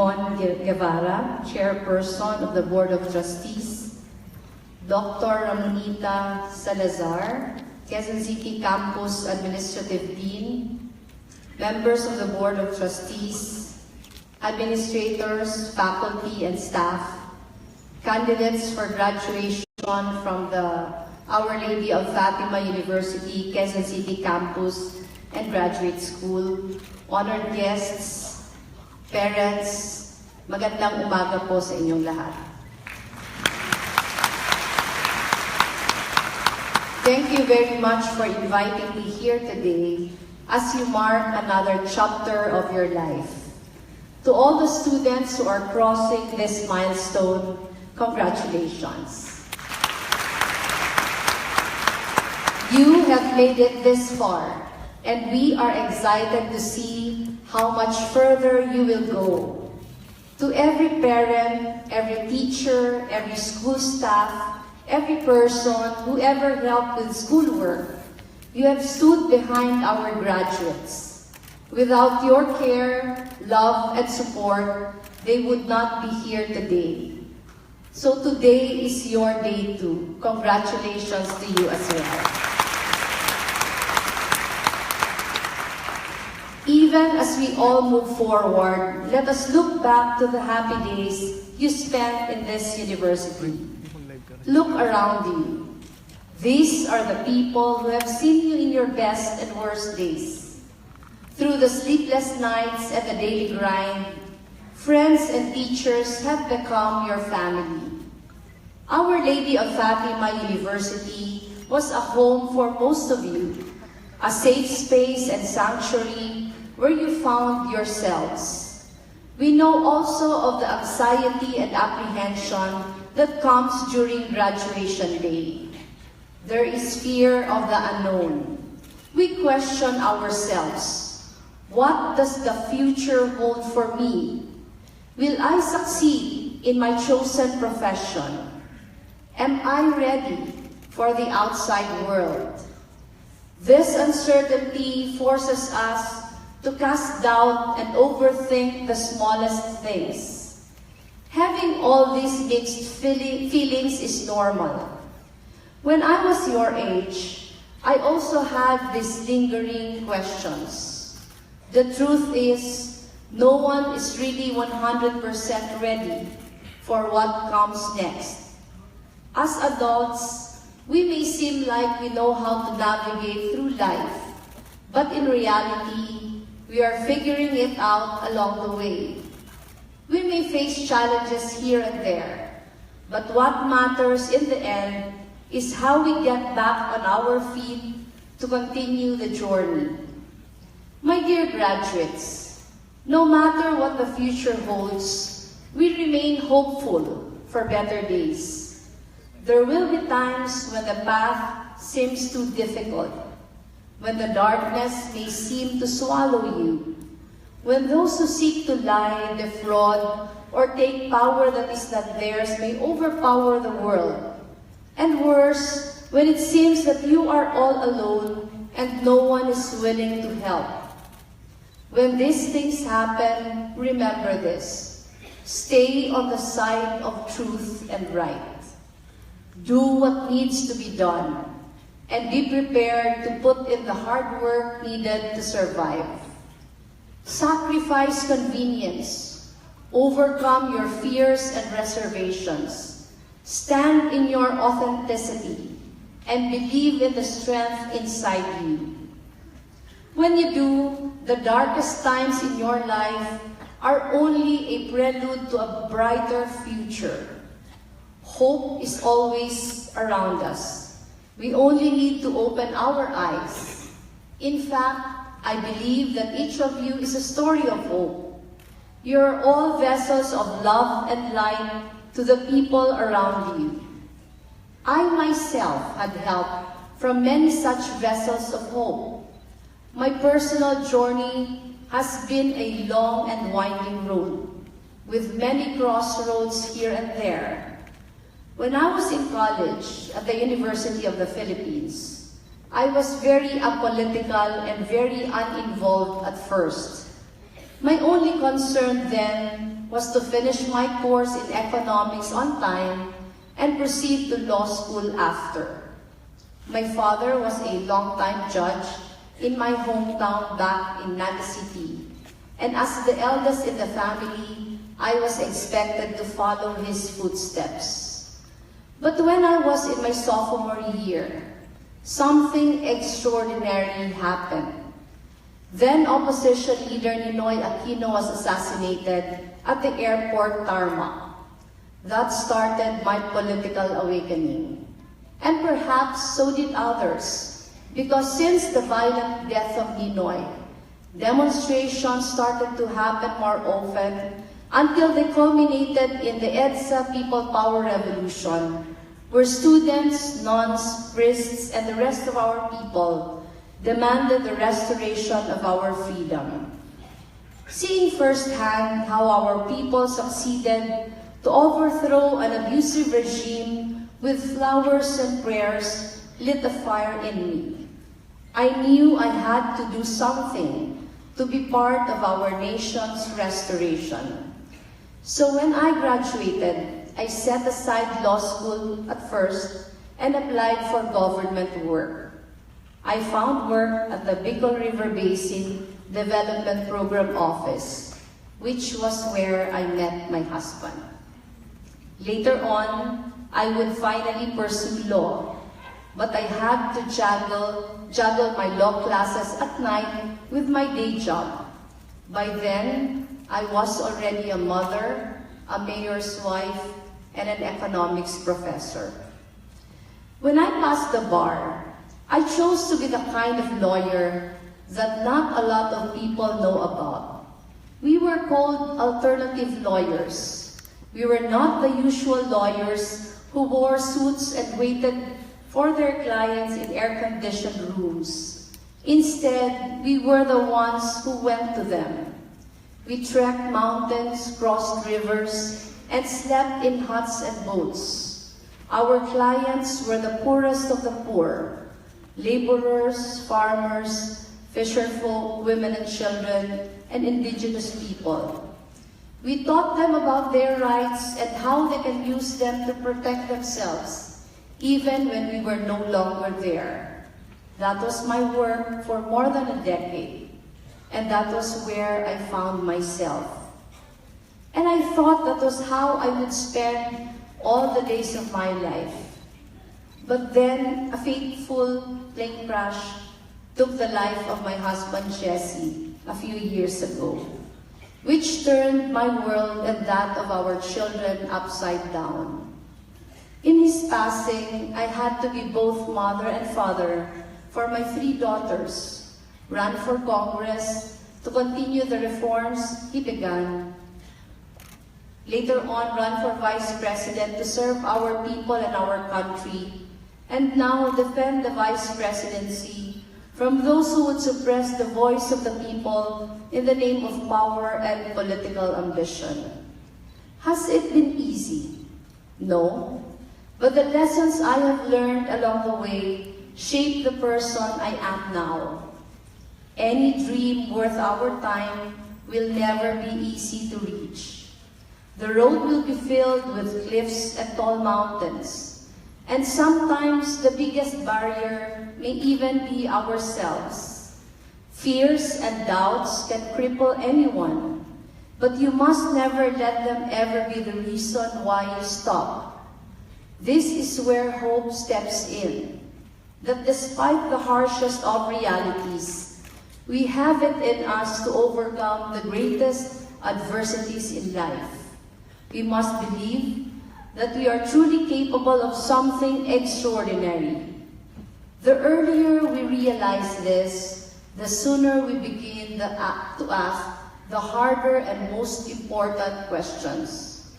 Guevara, Chairperson of the Board of Trustees, Dr. Ramonita Salazar, Quezon City Campus Administrative Dean, members of the Board of Trustees, administrators, faculty, and staff, candidates for graduation from the Our Lady of Fatima University, Quezon City Campus and Graduate School, honored guests, parents, magandang umaga po sa inyong lahat. Thank you very much for inviting me here today as you mark another chapter of your life. To all the students who are crossing this milestone, congratulations. You have made it this far, and we are excited to see how much further you will go. To every parent, every teacher, every school staff, every person who ever helped with schoolwork, you have stood behind our graduates. Without your care, love, and support, they would not be here today. So today is your day too. Congratulations to you as well. Even as we all move forward, let us look back to the happy days you spent in this university. Look around you. These are the people who have seen you in your best and worst days. Through the sleepless nights and the daily grind, friends and teachers have become your family. Our Lady of Fatima University was a home for most of you, a safe space and sanctuary where you found yourselves. We know also of the anxiety and apprehension that comes during graduation day. There is fear of the unknown. We question ourselves. What does the future hold for me? Will I succeed in my chosen profession? Am I ready for the outside world? This uncertainty forces us to cast doubt and overthink the smallest things. Having all these mixed feelings is normal. When I was your age, I also had these lingering questions. The truth is, no one is really 100% ready for what comes next. As adults, we may seem like we know how to navigate through life, but in reality, we are figuring it out along the way. We may face challenges here and there, but what matters in the end is how we get back on our feet to continue the journey. My dear graduates, no matter what the future holds, we remain hopeful for better days. There will be times when the path seems too difficult, when the darkness may seem to swallow you, when those who seek to lie, defraud, or take power that is not theirs may overpower the world, and worse, when it seems that you are all alone and no one is willing to help. When these things happen, remember this: stay on the side of truth and right. Do what needs to be done, and be prepared to put in the hard work needed to survive. Sacrifice convenience. Overcome your fears and reservations. Stand in your authenticity and believe in the strength inside you. When you do, the darkest times in your life are only a prelude to a brighter future. Hope is always around us. We only need to open our eyes. In fact, I believe that each of you is a story of hope. You're all vessels of love and light to the people around you. I myself had help from many such vessels of hope. My personal journey has been a long and winding road, with many crossroads here and there. When I was in college at the University of the Philippines, I was very apolitical and very uninvolved at first. My only concern then was to finish my course in economics on time and proceed to law school after. My father was a long-time judge in my hometown back in Naga City, and as the eldest in the family, I was expected to follow his footsteps. But when I was in my sophomore year, something extraordinary happened. Then opposition leader Ninoy Aquino was assassinated at the airport tarmac. That started my political awakening. And perhaps so did others, because since the violent death of Ninoy, demonstrations started to happen more often until they culminated in the EDSA People Power Revolution, where students, nuns, priests, and the rest of our people demanded the restoration of our freedom. Seeing firsthand how our people succeeded to overthrow an abusive regime with flowers and prayers lit a fire in me. I knew I had to do something to be part of our nation's restoration. So when I graduated, I set aside law school at first and applied for government work. I found work at the Bicol River Basin Development Program Office, which was where I met my husband. Later on, I would finally pursue law, but I had to juggle my law classes at night with my day job. By then, I was already a mother, a mayor's wife, and an economics professor. When I passed the bar, I chose to be the kind of lawyer that not a lot of people know about. We were called alternative lawyers. We were not the usual lawyers who wore suits and waited for their clients in air-conditioned rooms. Instead, we were the ones who went to them. We trekked mountains, crossed rivers, and slept in huts and boats. Our clients were the poorest of the poor, laborers, farmers, fisherfolk, women and children, and indigenous people. We taught them about their rights and how they can use them to protect themselves, even when we were no longer there. That was my work for more than a decade, and that was where I found myself. And I thought that was how I would spend all the days of my life. But then, a fateful plane crash took the life of my husband, Jesse, a few years ago, which turned my world and that of our children upside down. In his passing, I had to be both mother and father for my 3 daughters, ran for Congress to continue the reforms he began, later on ran for vice president to serve our people and our country, and now defend the vice presidency from those who would suppress the voice of the people in the name of power and political ambition. Has it been easy? No, but the lessons I have learned along the way shape the person I am now. Any dream worth our time will never be easy to reach. The road will be filled with cliffs and tall mountains. And sometimes the biggest barrier may even be ourselves. Fears and doubts can cripple anyone, but you must never let them ever be the reason why you stop. This is where hope steps in, that despite the harshest of realities, we have it in us to overcome the greatest adversities in life. We must believe that we are truly capable of something extraordinary. The earlier we realize this, the sooner we begin to ask the harder and most important questions.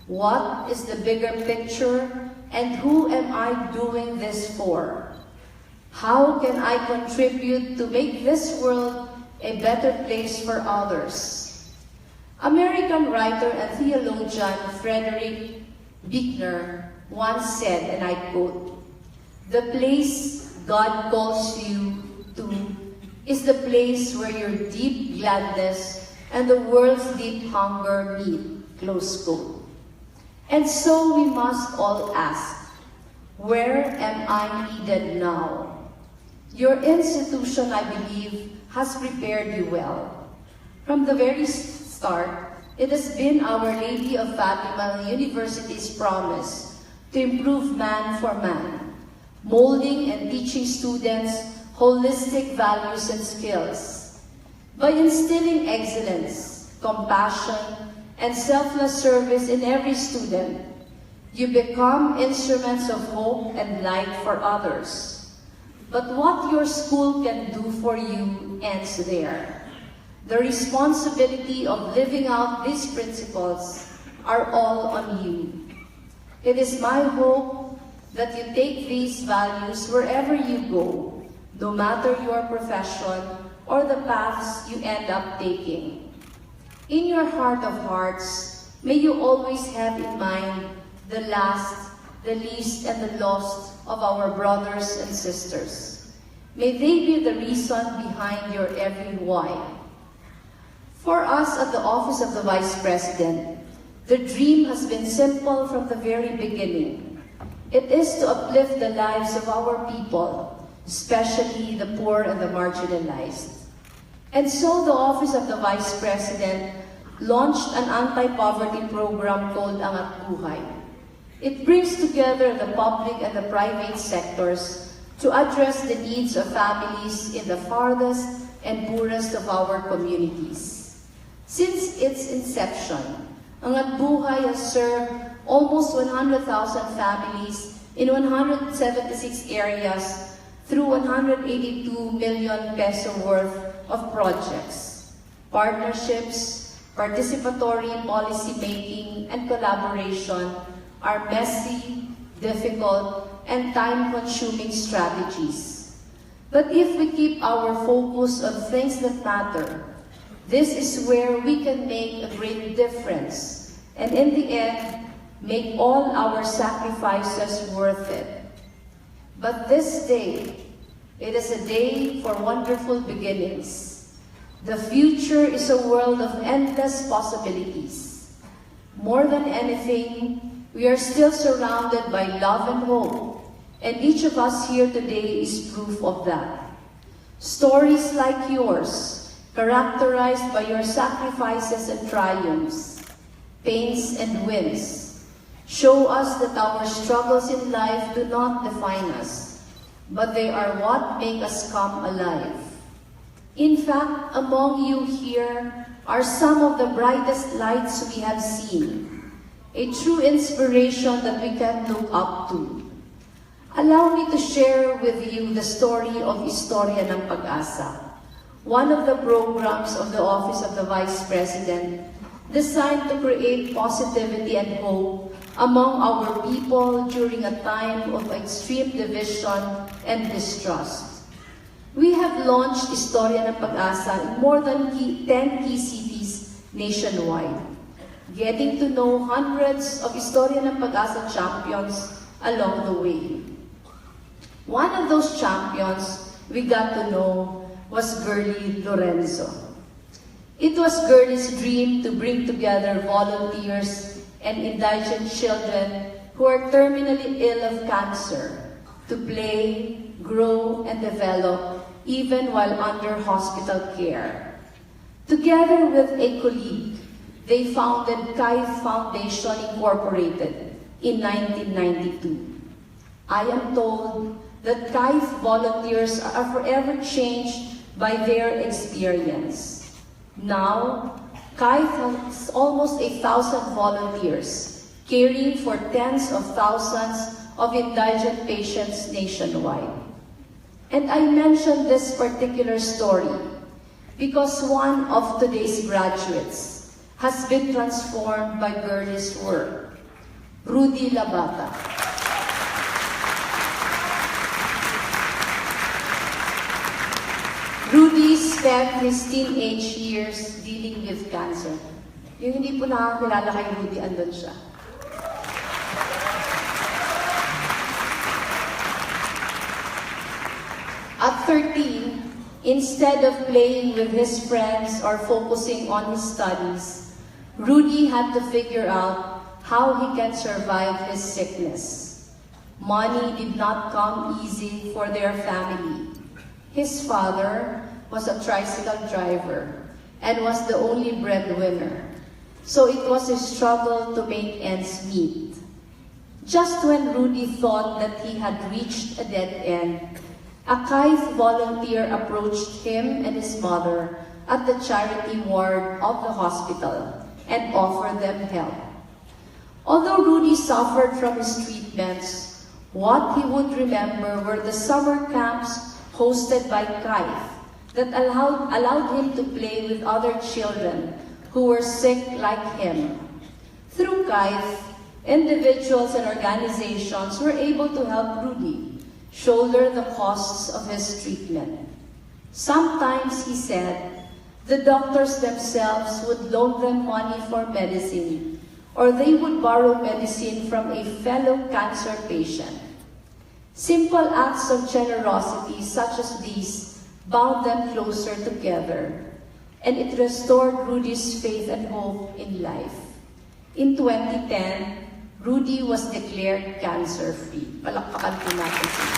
What is the bigger picture, and who am I doing this for? How can I contribute to make this world a better place for others? American writer and theologian Frederick Buechner once said, and I quote, "The place God calls you to is the place where your deep gladness and the world's deep hunger meet. Close quote. And so we must all ask, where am I needed now? Your institution, I believe, has prepared you well. From the very start, it has been Our Lady of Fatima University's promise to improve man for man, molding and teaching students holistic values and skills. By instilling excellence, compassion, and selfless service in every student, you become instruments of hope and light for others. But what your school can do for you ends there. The responsibility of living out these principles are all on you. It is my hope that you take these values wherever you go, no matter your profession or the paths you end up taking. In your heart of hearts, may you always have in mind the last, the least, and the lost of our brothers and sisters. May they be the reason behind your every why. For us at the Office of the Vice President, the dream has been simple from the very beginning. It is to uplift the lives of our people, especially the poor and the marginalized. And so the Office of the Vice President launched an anti-poverty program called Buhay. It brings together the public and the private sectors to address the needs of families in the farthest and poorest of our communities. Since its inception, Buhay has served almost 100,000 families in 176 areas through 182 million peso worth of projects, partnerships, participatory policy making, and collaboration are messy, difficult, and time-consuming strategies. But if we keep our focus on things that matter, this is where we can make a great difference, and in the end, make all our sacrifices worth it. But this day, it is a day for wonderful beginnings. The future is a world of endless possibilities. More than anything, we are still surrounded by love and hope, and each of us here today is proof of that. Stories like yours, characterized by your sacrifices and triumphs, pains and wins, show us that our struggles in life do not define us, but they are what make us come alive. In fact, among you here are some of the brightest lights we have seen, a true inspiration that we can look up to. Allow me to share with you the story of Istorya ng Pag-asa, one of the programs of the Office of the Vice President designed to create positivity and hope among our people during a time of extreme division and distrust. We have launched Istorya ng Pag-asa in more than 10 key cities nationwide, getting to know hundreds of Istorya ng Pag-asa champions along the way. One of those champions we got to know was Girlie Lorenzo. It was Girlie's dream to bring together volunteers and indigent children who are terminally ill of cancer to play, grow, and develop even while under hospital care. Together with a colleague, they founded Kayo Foundation Incorporated in 1992. I am told that Kayo volunteers are forever changed by their experience. Now, Kayo has almost 1,000 volunteers, caring for tens of thousands of indigent patients nationwide. And I mention this particular story because one of today's graduates has been transformed by Girlie's work, Rudy Labata. Rudy spent his teenage years dealing with cancer. Yung hindi po nakakilala kay Rudy, andun siya. At 13, instead of playing with his friends or focusing on his studies, Rudy had to figure out how he can survive his sickness. Money did not come easy for their family. His father was a tricycle driver and was the only breadwinner, so it was a struggle to make ends meet. Just when Rudy thought that he had reached a dead end, a Kaith volunteer approached him and his mother at the charity ward of the hospital and offered them help. Although Rudy suffered from his treatments, what he would remember were the summer camps hosted by Kaith that allowed him to play with other children who were sick like him. Through Kaith, individuals and organizations were able to help Rudy shoulder the costs of his treatment. Sometimes, he said, the doctors themselves would loan them money for medicine, or they would borrow medicine from a fellow cancer patient. Simple acts of generosity such as these bound them closer together, and it restored Rudy's faith and hope in life. In 2010, Rudy was declared cancer-free. Palakpakan po natin sila.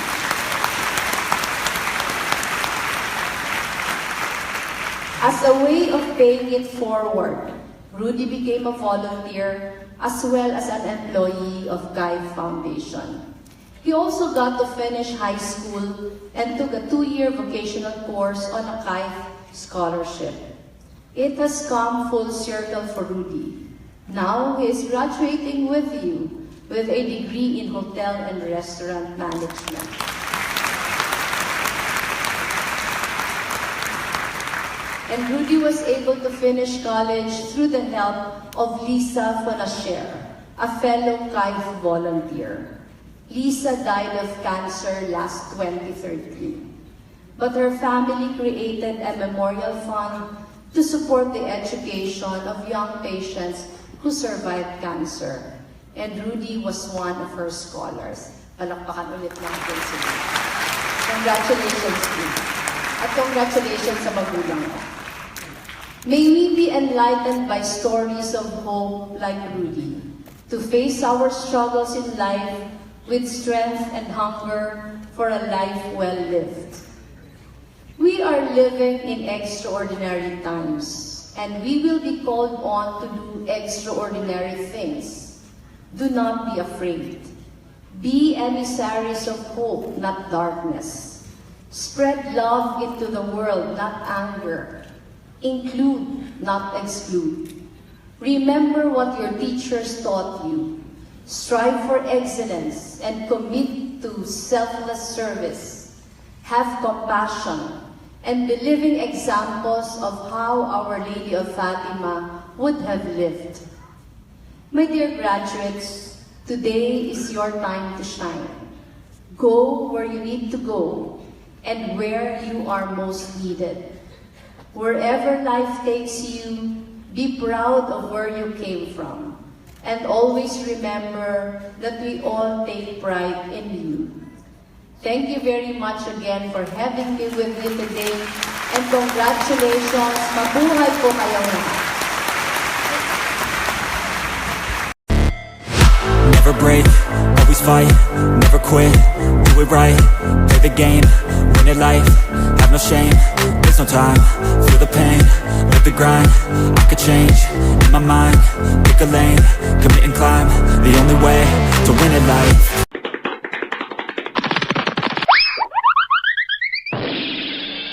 As a way of paying it forward, Rudy became a volunteer as well as an employee of Kaith Foundation. He also got to finish high school and took a 2-year vocational course on a Kaith scholarship. It has come full circle for Rudy. Now he is graduating with you with a degree in hotel and restaurant management. And Rudy was able to finish college through the help of Lisa Fonasher, a fellow Kaith volunteer. Lisa died of cancer last 2013, but her family created a memorial fund to support the education of young patients who survived cancer. And Rudy was one of her scholars. Palakpakan ulit natin sila. Congratulations, Rudy. At congratulations sa magulang mo. May we be enlightened by stories of hope like Rudy, to face our struggles in life with strength and hunger for a life well lived. We are living in extraordinary times, and we will be called on to do extraordinary things. Do not be afraid. Be emissaries of hope, not darkness. Spread love into the world, not anger. Include, not exclude. Remember what your teachers taught you. Strive for excellence and commit to selfless service. Have compassion and be living examples of how Our Lady of Fatima would have lived. My dear graduates, today is your time to shine. Go where you need to go and where you are most needed. Wherever life takes you, be proud of where you came from. And always remember that we all take pride in you. Thank you very much again for having me with you today. And congratulations! Mabuhay po kayong lahat. Never break, always fight, never quit, do it right, play the game, win it life, have no shame, there's no time, feel the pain, live the grind, I could change, in my mind, pick a lane, commit and climb, the only way